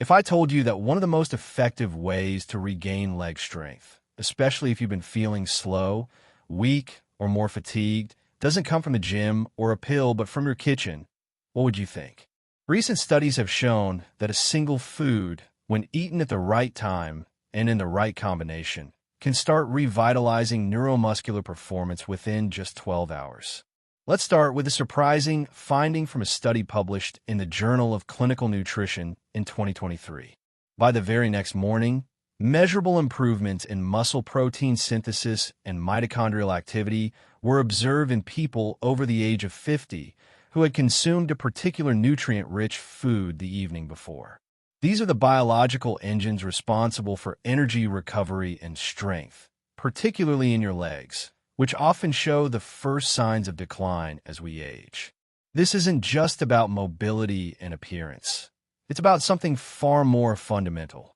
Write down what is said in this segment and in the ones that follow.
If I told you that one of the most effective ways to regain leg strength, especially if you've been feeling slow, weak, or more fatigued, doesn't come from the gym or a pill but from your kitchen, what would you think? Recent studies have shown that a single food, when eaten at the right time and in the right combination, can start revitalizing neuromuscular performance within just 12 hours. Let's start with a surprising finding from a study published in the Journal of Clinical Nutrition in 2023. By the very next morning, measurable improvements in muscle protein synthesis and mitochondrial activity were observed in people over the age of 50 who had consumed a particular nutrient-rich food the evening before. These are the biological engines responsible for energy recovery and strength, particularly in your legs, which often show the first signs of decline as we age. This isn't just about mobility and appearance. It's about something far more fundamental: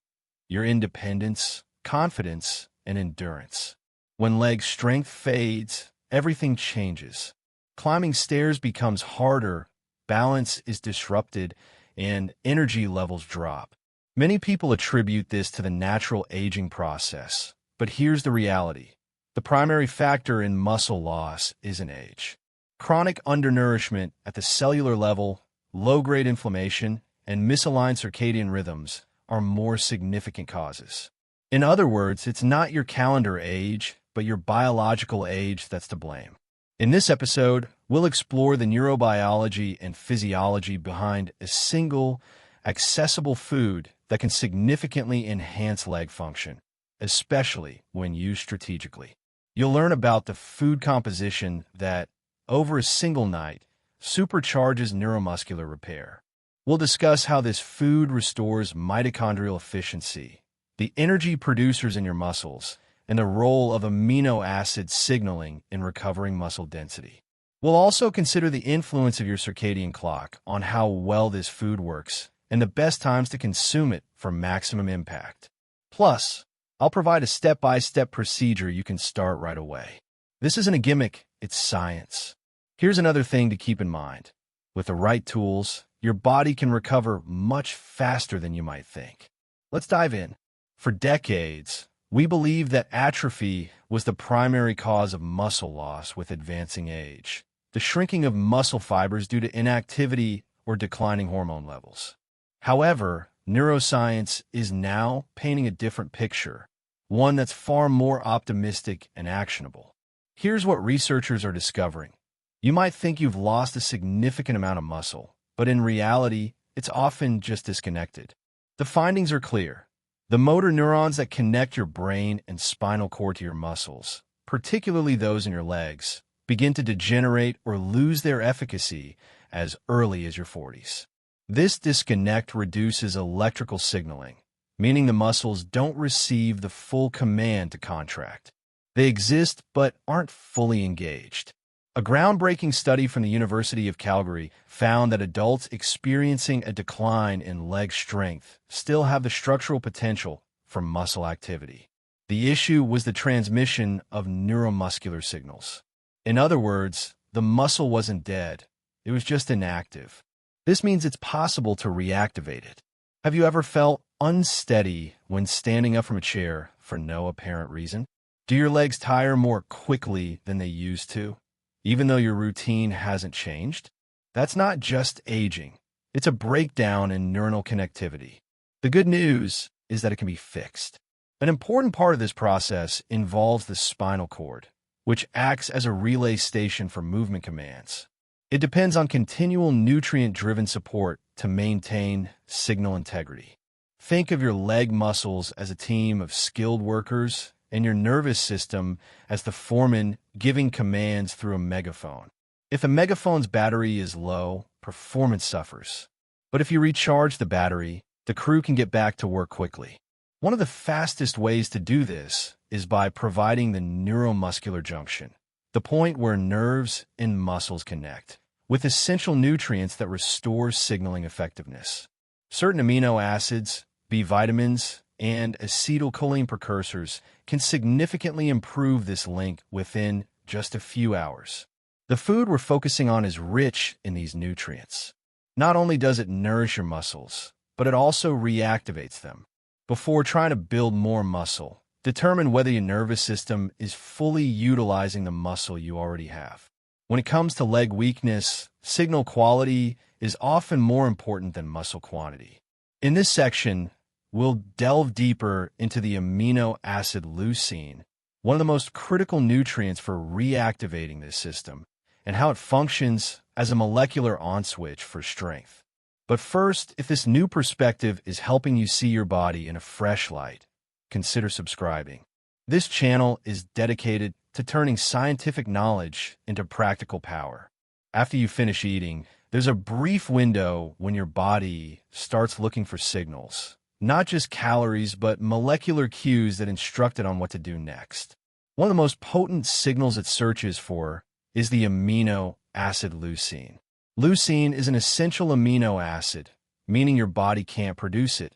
your independence, confidence, and endurance. When leg strength fades, everything changes. Climbing stairs becomes harder, balance is disrupted, and energy levels drop. Many people attribute this to the natural aging process, but here's the reality. The primary factor in muscle loss isn't age. Chronic undernourishment at the cellular level, low-grade inflammation, and misaligned circadian rhythms are more significant causes. In other words, it's not your calendar age, but your biological age that's to blame. In this episode, we'll explore the neurobiology and physiology behind a single, accessible food that can significantly enhance leg function, especially when used strategically. You'll learn about the food composition that, over a single night, supercharges neuromuscular repair. We'll discuss how this food restores mitochondrial efficiency, the energy producers in your muscles, and the role of amino acid signaling in recovering muscle density. We'll also consider the influence of your circadian clock on how well this food works and the best times to consume it for maximum impact. Plus, I'll provide a step-by-step procedure you can start right away. This isn't a gimmick, it's science. Here's another thing to keep in mind. With the right tools, your body can recover much faster than you might think. Let's dive in. For decades, we believed that atrophy was the primary cause of muscle loss with advancing age, the shrinking of muscle fibers due to inactivity or declining hormone levels. However, neuroscience is now painting a different picture, one that's far more optimistic and actionable. Here's what researchers are discovering. You might think you've lost a significant amount of muscle, but in reality, it's often just disconnected. The findings are clear. The motor neurons that connect your brain and spinal cord to your muscles, particularly those in your legs, begin to degenerate or lose their efficacy as early as your 40s. This disconnect reduces electrical signaling, meaning the muscles don't receive the full command to contract. They exist but aren't fully engaged. A groundbreaking study from the University of Calgary found that adults experiencing a decline in leg strength still have the structural potential for muscle activity. The issue was the transmission of neuromuscular signals. In other words, the muscle wasn't dead, it was just inactive. This means it's possible to reactivate it. Have you ever felt unsteady when standing up from a chair for no apparent reason? Do your legs tire more quickly than they used to, even though your routine hasn't changed? That's not just aging. It's a breakdown in neuronal connectivity. The good news is that it can be fixed. An important part of this process involves the spinal cord, which acts as a relay station for movement commands. It depends on continual nutrient-driven support to maintain signal integrity. Think of your leg muscles as a team of skilled workers and your nervous system as the foreman giving commands through a megaphone. If a megaphone's battery is low, performance suffers. But if you recharge the battery, the crew can get back to work quickly. One of the fastest ways to do this is by providing the neuromuscular junction, the point where nerves and muscles connect, with essential nutrients that restore signaling effectiveness. Certain amino acids, B vitamins, and acetylcholine precursors can significantly improve this link within just a few hours. The food we're focusing on is rich in these nutrients. Not only does it nourish your muscles, but it also reactivates them. Before trying to build more muscle, determine whether your nervous system is fully utilizing the muscle you already have. When it comes to leg weakness, signal quality is often more important than muscle quantity. In this section, we'll delve deeper into the amino acid leucine, one of the most critical nutrients for reactivating this system, and how it functions as a molecular on-switch for strength. But first, if this new perspective is helping you see your body in a fresh light, consider subscribing. This channel is dedicated to turning scientific knowledge into practical power. After you finish eating, there's a brief window when your body starts looking for signals, not just calories, but molecular cues that instruct it on what to do next. One of the most potent signals it searches for is the amino acid leucine. Leucine is an essential amino acid, meaning your body can't produce it.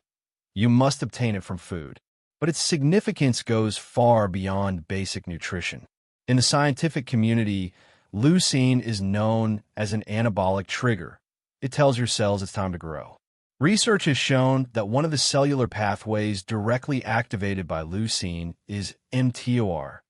You must obtain it from food. But its significance goes far beyond basic nutrition. In the scientific community, leucine is known as an anabolic trigger. It tells your cells it's time to grow. Research has shown that one of the cellular pathways directly activated by leucine is mTOR,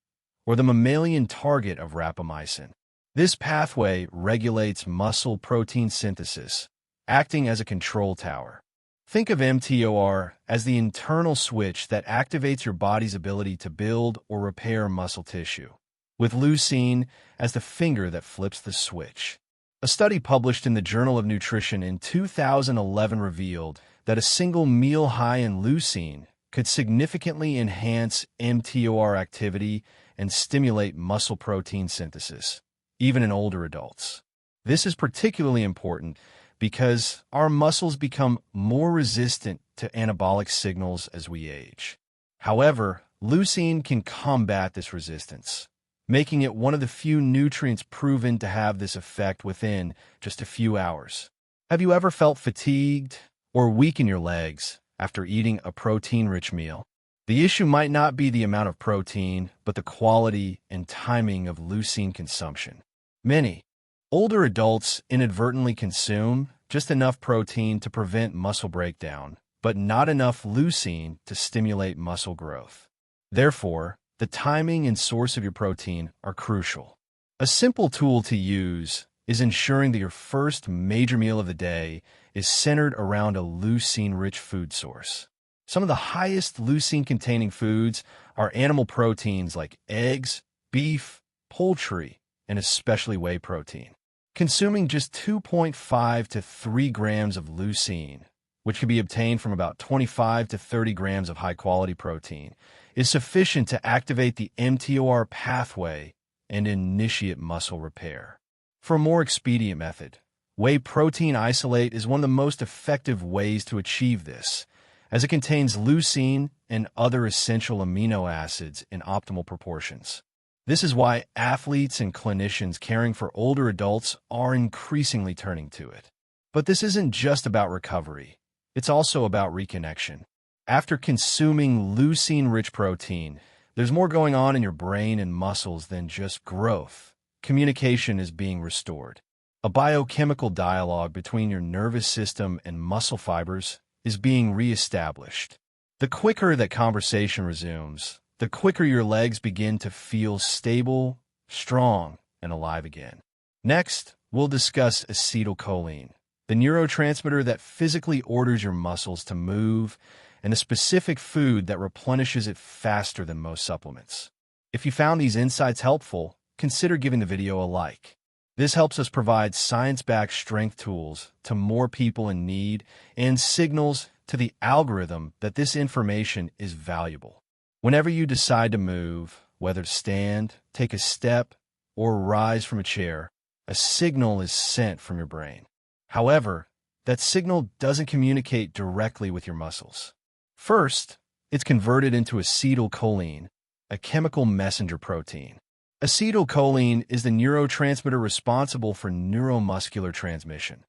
or the mammalian target of rapamycin. This pathway regulates muscle protein synthesis, acting as a control tower. Think of mTOR as the internal switch that activates your body's ability to build or repair muscle tissue, with leucine as the finger that flips the switch. A study published in the Journal of Nutrition in 2011 revealed that a single meal high in leucine could significantly enhance mTOR activity and stimulate muscle protein synthesis, even in older adults. This is particularly important because our muscles become more resistant to anabolic signals as we age. However, leucine can combat this resistance, making it one of the few nutrients proven to have this effect within just a few hours. Have you ever felt fatigued or weak in your legs after eating a protein-rich meal? The issue might not be the amount of protein, but the quality and timing of leucine consumption. Many older adults inadvertently consume just enough protein to prevent muscle breakdown, but not enough leucine to stimulate muscle growth. Therefore, the timing and source of your protein are crucial. A simple tool to use is ensuring that your first major meal of the day is centered around a leucine-rich food source. Some of the highest leucine-containing foods are animal proteins like eggs, beef, poultry, and especially whey protein. Consuming just 2.5 to 3 grams of leucine, which can be obtained from about 25 to 30 grams of high-quality protein, is sufficient to activate the mTOR pathway and initiate muscle repair. For a more expedient method, whey protein isolate is one of the most effective ways to achieve this, as it contains leucine and other essential amino acids in optimal proportions. This is why athletes and clinicians caring for older adults are increasingly turning to it. But this isn't just about recovery. It's also about reconnection. After consuming leucine-rich protein, there's more going on in your brain and muscles than just growth. Communication is being restored. A biochemical dialogue between your nervous system and muscle fibers is being reestablished. The quicker that conversation resumes, the quicker your legs begin to feel stable, strong, and alive again. Next, we'll discuss acetylcholine, the neurotransmitter that physically orders your muscles to move, and a specific food that replenishes it faster than most supplements. If you found these insights helpful, consider giving the video a like. This helps us provide science-backed strength tools to more people in need and signals to the algorithm that this information is valuable. Whenever you decide to move, whether to stand, take a step, or rise from a chair, a signal is sent from your brain. However, that signal doesn't communicate directly with your muscles. First, it's converted into acetylcholine, a chemical messenger protein. Acetylcholine is the neurotransmitter responsible for neuromuscular transmission,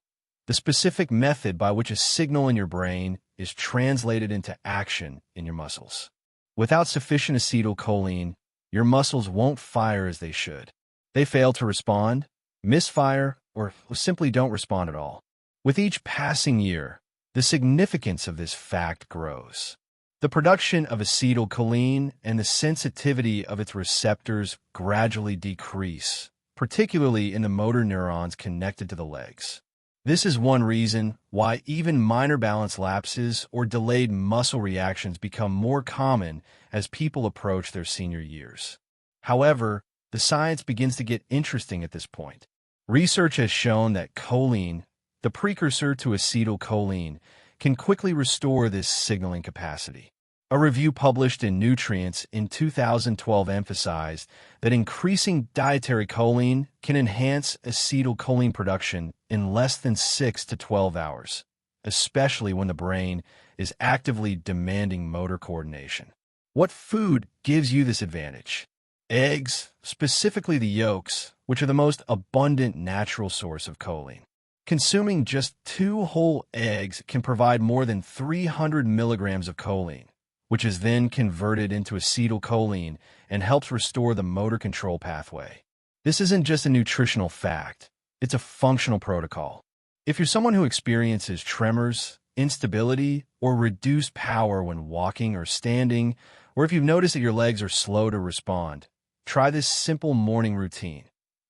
the specific method by which a signal in your brain is translated into action in your muscles. Without sufficient acetylcholine, your muscles won't fire as they should. They fail to respond, misfire, or simply don't respond at all. With each passing year, The significance of this fact grows. The production of acetylcholine and the sensitivity of its receptors gradually decrease, particularly in the motor neurons connected to the legs. This is one reason why even minor balance lapses or delayed muscle reactions become more common as people approach their senior years. However, the science begins to get interesting at this point. Research has shown that choline, the precursor to acetylcholine, can quickly restore this signaling capacity. A review published in Nutrients in 2012 emphasized that increasing dietary choline can enhance acetylcholine production in less than 6 to 12 hours, especially when the brain is actively demanding motor coordination. What food gives you this advantage? Eggs, specifically the yolks, which are the most abundant natural source of choline. Consuming just 2 whole eggs can provide more than 300 milligrams of choline, which is then converted into acetylcholine and helps restore the motor control pathway. This isn't just a nutritional fact, it's a functional protocol. If you're someone who experiences tremors, instability, or reduced power when walking or standing, or if you've noticed that your legs are slow to respond, try this simple morning routine.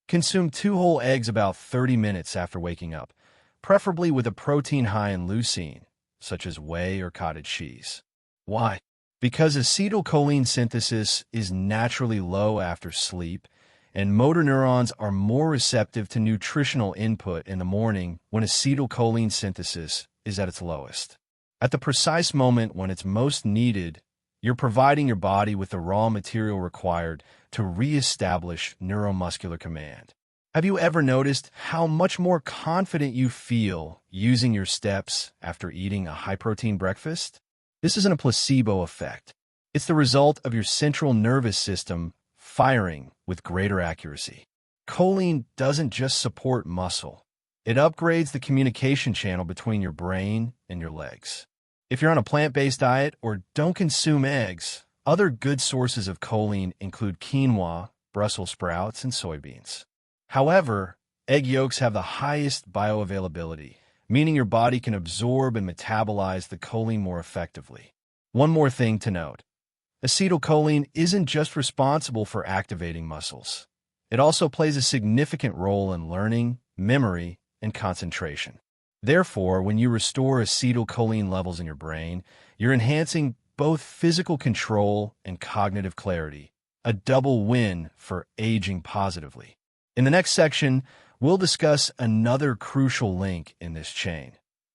Consume 2 whole eggs about 30 minutes after waking up, preferably with a protein high in leucine, such as whey or cottage cheese. Why? Because acetylcholine synthesis is naturally low after sleep, and motor neurons are more receptive to nutritional input in the morning when acetylcholine synthesis is at its lowest. At the precise moment when it's most needed, you're providing your body with the raw material required to reestablish neuromuscular command. Have you ever noticed how much more confident you feel using your steps after eating a high-protein breakfast? This isn't a placebo effect. It's the result of your central nervous system firing with greater accuracy. Choline doesn't just support muscle. It upgrades the communication channel between your brain and your legs. If you're on a plant-based diet or don't consume eggs, other good sources of choline include quinoa, Brussels sprouts, and soybeans. However, egg yolks have the highest bioavailability, meaning your body can absorb and metabolize the choline more effectively. One more thing to note. Acetylcholine isn't just responsible for activating muscles. It also plays a significant role in learning, memory, and concentration. Therefore, when you restore acetylcholine levels in your brain, you're enhancing both physical control and cognitive clarity, a double win for aging positively. In the next section, we'll discuss another crucial link in this chain,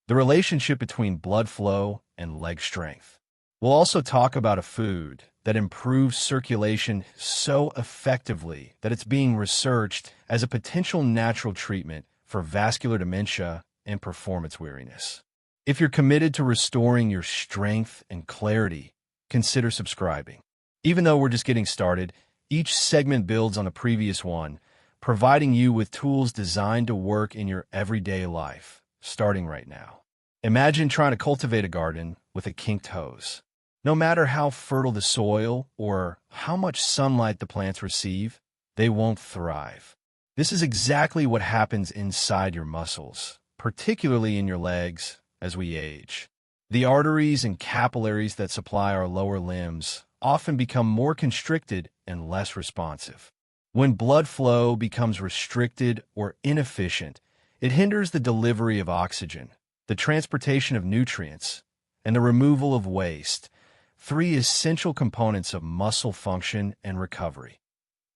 the relationship between blood flow and leg strength. We'll also talk about a food that improves circulation so effectively that it's being researched as a potential natural treatment for vascular dementia and performance weariness. If you're committed to restoring your strength and clarity, consider subscribing. Even though we're just getting started, each segment builds on the previous one, providing you with tools designed to work in your everyday life, starting right now. Imagine trying to cultivate a garden with a kinked hose. No matter how fertile the soil or how much sunlight the plants receive, they won't thrive. This is exactly what happens inside your muscles, particularly in your legs as we age. The arteries and capillaries that supply our lower limbs often become more constricted and less responsive. When blood flow becomes restricted or inefficient, it hinders the delivery of oxygen, the transportation of nutrients, and the removal of waste, 3 essential components of muscle function and recovery.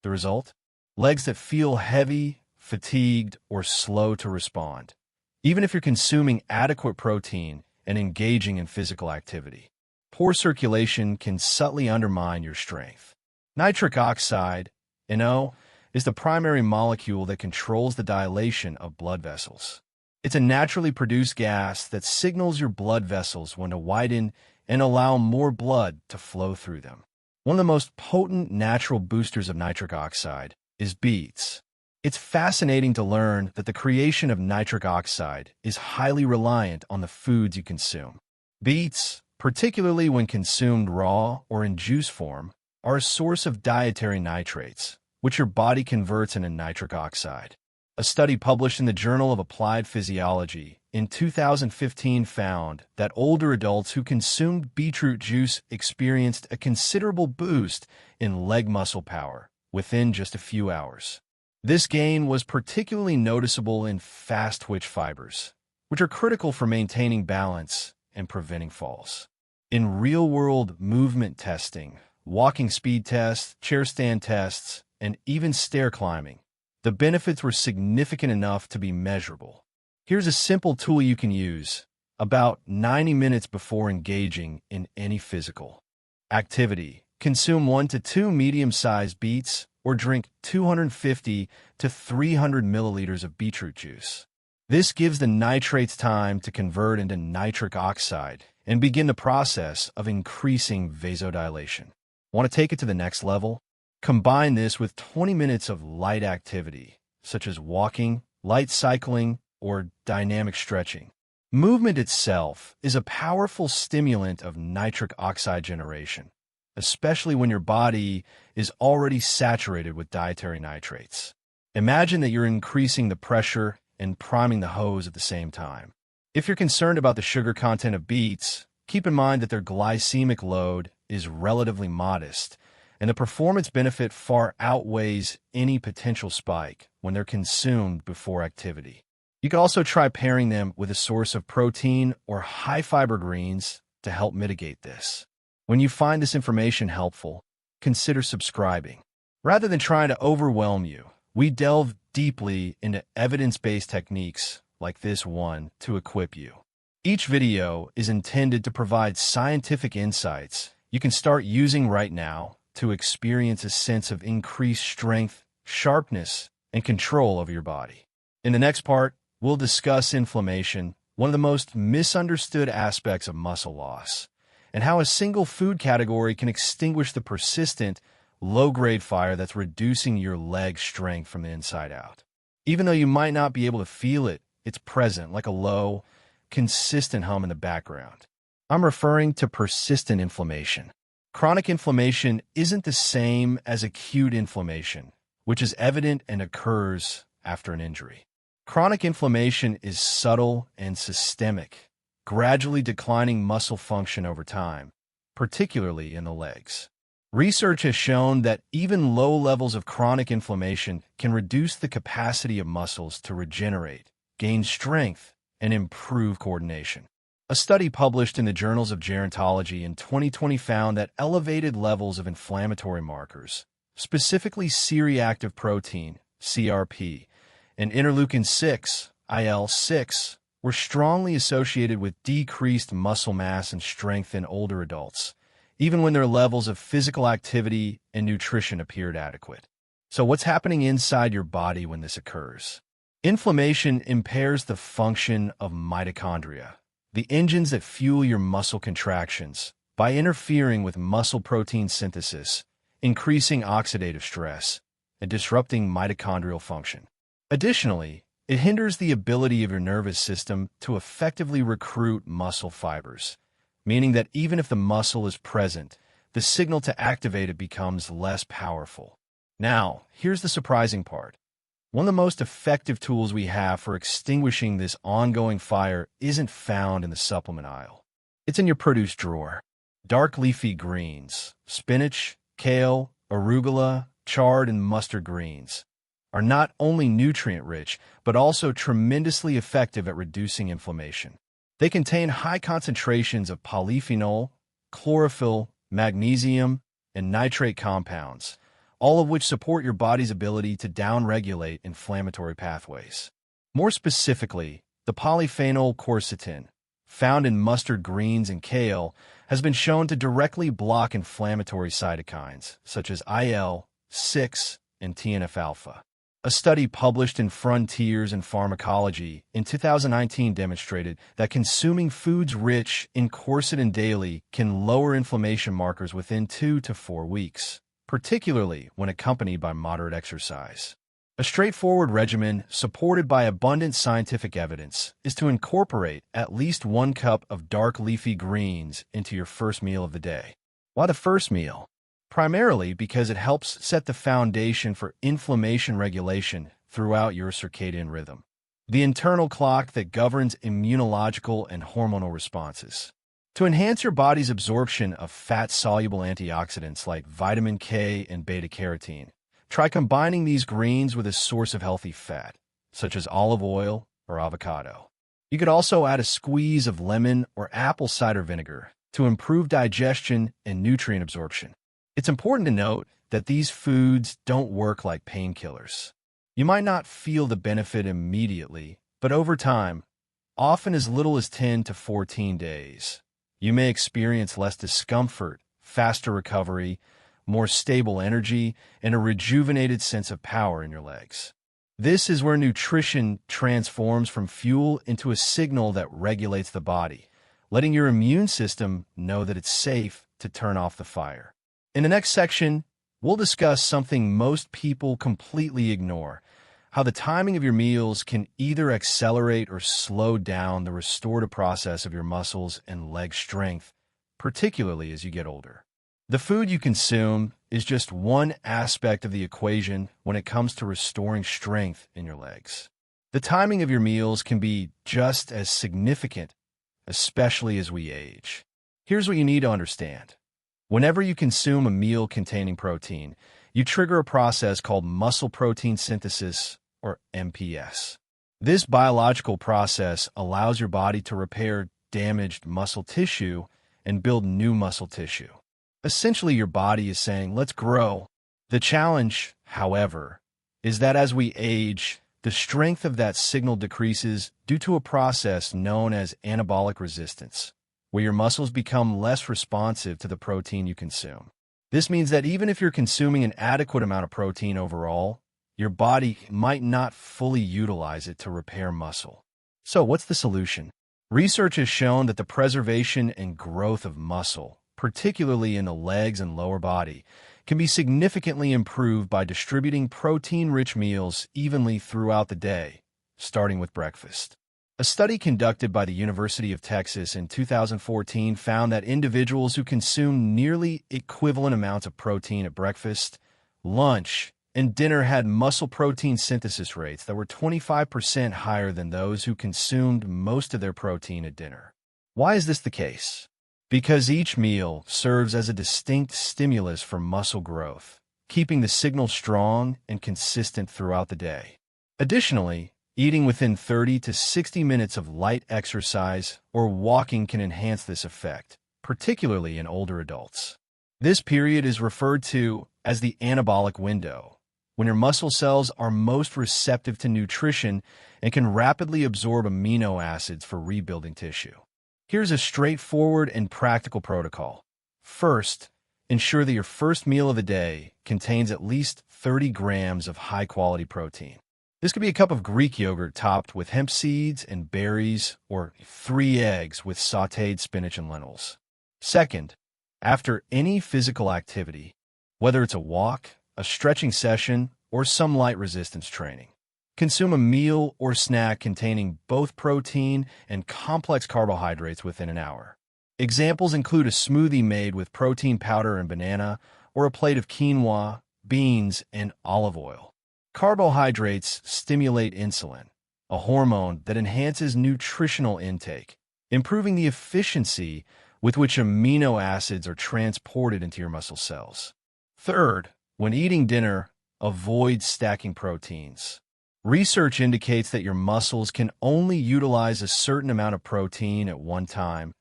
The result? Legs that feel heavy, fatigued, or slow to respond, even if you're consuming adequate protein and engaging in physical activity. Poor circulation can subtly undermine your strength. Nitric oxide, NO, is the primary molecule that controls the dilation of blood vessels. It's a naturally produced gas that signals your blood vessels when to widen and allow more blood to flow through them. One of the most potent natural boosters of nitric oxide is beets. It's fascinating to learn that the creation of nitric oxide is highly reliant on the foods you consume. Beets, particularly when consumed raw or in juice form, are a source of dietary nitrates, which your body converts into nitric oxide. A study published in the Journal of Applied Physiology in 2015 found that older adults who consumed beetroot juice experienced a considerable boost in leg muscle power within just a few hours. This gain was particularly noticeable in fast-twitch fibers, which are critical for maintaining balance and preventing falls. In real-world movement testing, walking speed tests, chair stand tests, and even stair climbing, the benefits were significant enough to be measurable. Here's a simple tool you can use about 90 minutes before engaging in any physical activity. Consume 1 to 2 medium-sized beets or drink 250 to 300 milliliters of beetroot juice. This gives the nitrates time to convert into nitric oxide and begin the process of increasing vasodilation. Want to take it to the next level? Combine this with 20 minutes of light activity, such as walking, light cycling, or dynamic stretching. Movement itself is a powerful stimulant of nitric oxide generation, especially when your body is already saturated with dietary nitrates. Imagine that you're increasing the pressure and priming the hose at the same time. If you're concerned about the sugar content of beets, keep in mind that their glycemic load is relatively modest, and the performance benefit far outweighs any potential spike when they're consumed before activity. You can also try pairing them with a source of protein or high-fiber greens to help mitigate this. When you find this information helpful, consider subscribing. Rather than trying to overwhelm you, we delve deeply into evidence-based techniques like this one to equip you. Each video is intended to provide scientific insights you can start using right now to experience a sense of increased strength, sharpness, and control over your body. In the next part, we'll discuss inflammation, one of the most misunderstood aspects of muscle loss, and how a single food category can extinguish the persistent, low-grade fire that's reducing your leg strength from the inside out. Even though you might not be able to feel it, it's present like a low, consistent hum in the background. I'm referring to persistent inflammation. Chronic inflammation isn't the same as acute inflammation, which is evident and occurs after an injury. Chronic inflammation is subtle and systemic, gradually declining muscle function over time, particularly in the legs. Research has shown that even low levels of chronic inflammation can reduce the capacity of muscles to regenerate, gain strength, and improve coordination. A study published in the Journals of Gerontology in 2020 found that elevated levels of inflammatory markers, specifically C-reactive protein, CRP, and interleukin-6, IL-6, were strongly associated with decreased muscle mass and strength in older adults, even when their levels of physical activity and nutrition appeared adequate. So what's happening inside your body when this occurs? Inflammation impairs the function of mitochondria, the engines that fuel your muscle contractions, by interfering with muscle protein synthesis, increasing oxidative stress, and disrupting mitochondrial function. Additionally, it hinders the ability of your nervous system to effectively recruit muscle fibers, meaning that even if the muscle is present, the signal to activate it becomes less powerful. Now, here's the surprising part. One of the most effective tools we have for extinguishing this ongoing fire isn't found in the supplement aisle. It's in your produce drawer. Dark leafy greens, spinach, kale, arugula, chard, and mustard greens are not only nutrient-rich, but also tremendously effective at reducing inflammation. They contain high concentrations of polyphenol, chlorophyll, magnesium, and nitrate compounds, all of which support your body's ability to downregulate inflammatory pathways. More specifically, the polyphenol quercetin, found in mustard greens and kale, has been shown to directly block inflammatory cytokines, such as IL-6 and TNF-alpha. A study published in Frontiers in Pharmacology in 2019 demonstrated that consuming foods rich in quercetin daily can lower inflammation markers within 2 to 4 weeks, particularly when accompanied by moderate exercise. A straightforward regimen supported by abundant scientific evidence is to incorporate at least 1 cup of dark leafy greens into your first meal of the day. Why the first meal? Primarily because it helps set the foundation for inflammation regulation throughout your circadian rhythm, the internal clock that governs immunological and hormonal responses. To enhance your body's absorption of fat-soluble antioxidants like vitamin K and beta-carotene, try combining these greens with a source of healthy fat, such as olive oil or avocado. You could also add a squeeze of lemon or apple cider vinegar to improve digestion and nutrient absorption. It's important to note that these foods don't work like painkillers. You might not feel the benefit immediately, but over time, often as little as 10 to 14 days, you may experience less discomfort, faster recovery, more stable energy, and a rejuvenated sense of power in your legs. This is where nutrition transforms from fuel into a signal that regulates the body, letting your immune system know that it's safe to turn off the fire. In the next section, we'll discuss something most people completely ignore: how the timing of your meals can either accelerate or slow down the restorative process of your muscles and leg strength, particularly as you get older. The food you consume is just one aspect of the equation when it comes to restoring strength in your legs. The timing of your meals can be just as significant, especially as we age. Here's what you need to understand. Whenever you consume a meal containing protein, you trigger a process called muscle protein synthesis, or MPS. This biological process allows your body to repair damaged muscle tissue and build new muscle tissue. Essentially, your body is saying, let's grow. The challenge, however, is that as we age, the strength of that signal decreases due to a process known as anabolic resistance, where your muscles become less responsive to the protein you consume. This means that even if you're consuming an adequate amount of protein overall, your body might not fully utilize it to repair muscle. So what's the solution? Research has shown that the preservation and growth of muscle, particularly in the legs and lower body, can be significantly improved by distributing protein-rich meals evenly throughout the day, starting with breakfast. A study conducted by the University of Texas in 2014 found that individuals who consumed nearly equivalent amounts of protein at breakfast, lunch, and dinner had muscle protein synthesis rates that were 25% higher than those who consumed most of their protein at dinner. Why is this the case? Because each meal serves as a distinct stimulus for muscle growth, keeping the signal strong and consistent throughout the day. Additionally, eating within 30 to 60 minutes of light exercise or walking can enhance this effect, particularly in older adults. This period is referred to as the anabolic window, when your muscle cells are most receptive to nutrition and can rapidly absorb amino acids for rebuilding tissue. Here's a straightforward and practical protocol. First, ensure that your first meal of the day contains at least 30 grams of high-quality protein. This could be a cup of Greek yogurt topped with hemp seeds and berries, or 3 eggs with sautéed spinach and lentils. Second, after any physical activity, whether it's a walk, a stretching session, or some light resistance training, consume a meal or snack containing both protein and complex carbohydrates within an hour. Examples include a smoothie made with protein powder and banana, or a plate of quinoa, beans, and olive oil. Carbohydrates stimulate insulin, a hormone that enhances nutritional intake, improving the efficiency with which amino acids are transported into your muscle cells. Third, when eating dinner, avoid stacking proteins. Research indicates that your muscles can only utilize a certain amount of protein at one time,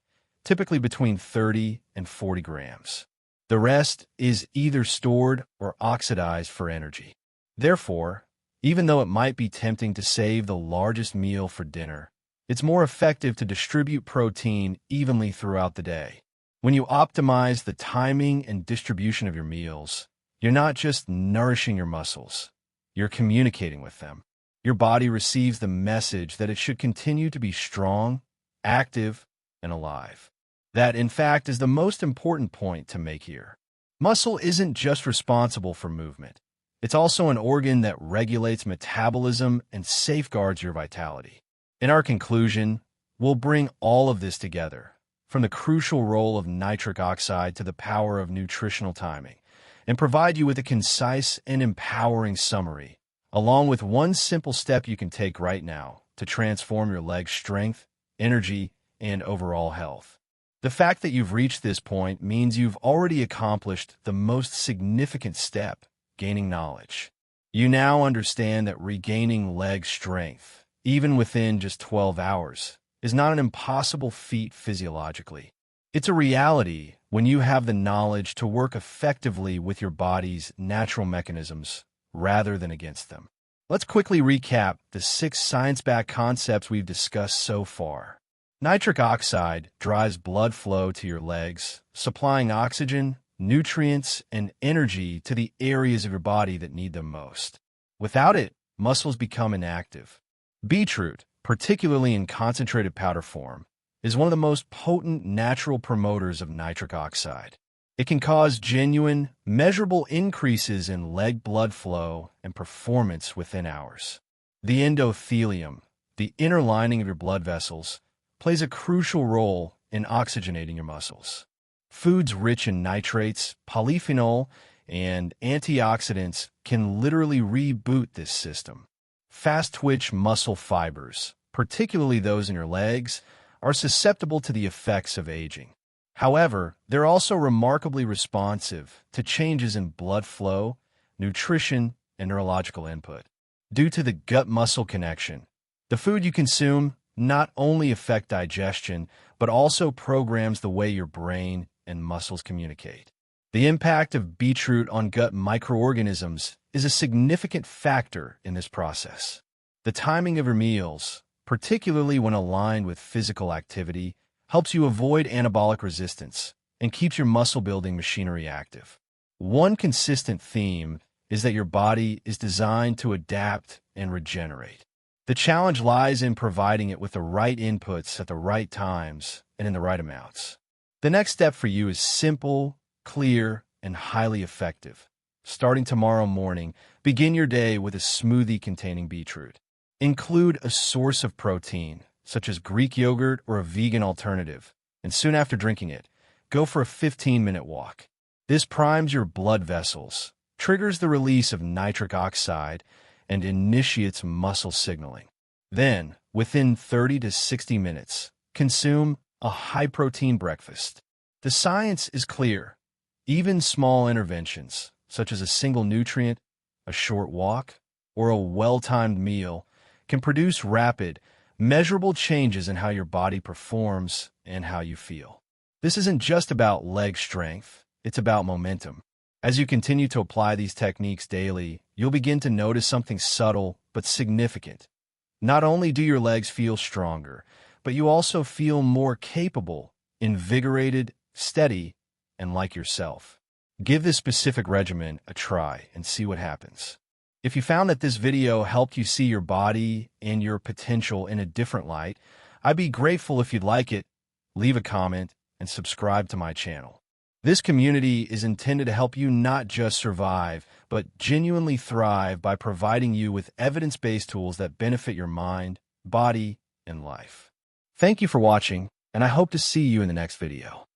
typically between 30 and 40 grams. The rest is either stored or oxidized for energy. Therefore, even though it might be tempting to save the largest meal for dinner, it's more effective to distribute protein evenly throughout the day. When you optimize the timing and distribution of your meals, you're not just nourishing your muscles, you're communicating with them. Your body receives the message that it should continue to be strong, active, and alive. That, in fact, is the most important point to make here. Muscle isn't just responsible for movement. It's also an organ that regulates metabolism and safeguards your vitality. In our conclusion, we'll bring all of this together, from the crucial role of nitric oxide to the power of nutritional timing, and provide you with a concise and empowering summary along with one simple step you can take right now to transform your leg strength, energy, and overall health. The fact that you've reached this point means you've already accomplished the most significant step, gaining knowledge. You now understand that regaining leg strength, even within just 12 hours, is not an impossible feat physiologically. It's a reality when you have the knowledge to work effectively with your body's natural mechanisms rather than against them. Let's quickly recap the 6 science-backed concepts we've discussed so far. Nitric oxide drives blood flow to your legs, supplying oxygen, nutrients, and energy to the areas of your body that need them most. Without it, muscles become inactive. Beetroot, particularly in concentrated powder form, is one of the most potent natural promoters of nitric oxide. It can cause genuine, measurable increases in leg blood flow and performance within hours. The endothelium, the inner lining of your blood vessels, plays a crucial role in oxygenating your muscles. Foods rich in nitrates, polyphenol, and antioxidants can literally reboot this system. Fast-twitch muscle fibers, particularly those in your legs, are susceptible to the effects of aging. However, they're also remarkably responsive to changes in blood flow, nutrition, and neurological input. Due to the gut-muscle connection, the food you consume not only affects digestion, but also programs the way your brain and muscles communicate. The impact of beetroot on gut microorganisms is a significant factor in this process. The timing of your meals, particularly when aligned with physical activity, helps you avoid anabolic resistance and keeps your muscle-building machinery active. One consistent theme is that your body is designed to adapt and regenerate. The challenge lies in providing it with the right inputs at the right times and in the right amounts. The next step for you is simple, clear, and highly effective. Starting tomorrow morning, begin your day with a smoothie containing beetroot. Include a source of protein, such as Greek yogurt or a vegan alternative, and soon after drinking it, go for a 15-minute walk. This primes your blood vessels, triggers the release of nitric oxide, and initiates muscle signaling. Then, within 30 to 60 minutes, consume a high-protein breakfast. The science is clear. Even small interventions, such as a single nutrient, a short walk, or a well-timed meal, can produce rapid, measurable changes in how your body performs and how you feel. This isn't just about leg strength, it's about momentum. As you continue to apply these techniques daily, you'll begin to notice something subtle but significant. Not only do your legs feel stronger, but you also feel more capable, invigorated, steady, and like yourself. Give this specific regimen a try and see what happens. If you found that this video helped you see your body and your potential in a different light, I'd be grateful if you'd like it, leave a comment, and subscribe to my channel. This community is intended to help you not just survive, but genuinely thrive by providing you with evidence-based tools that benefit your mind, body, and life. Thank you for watching, and I hope to see you in the next video.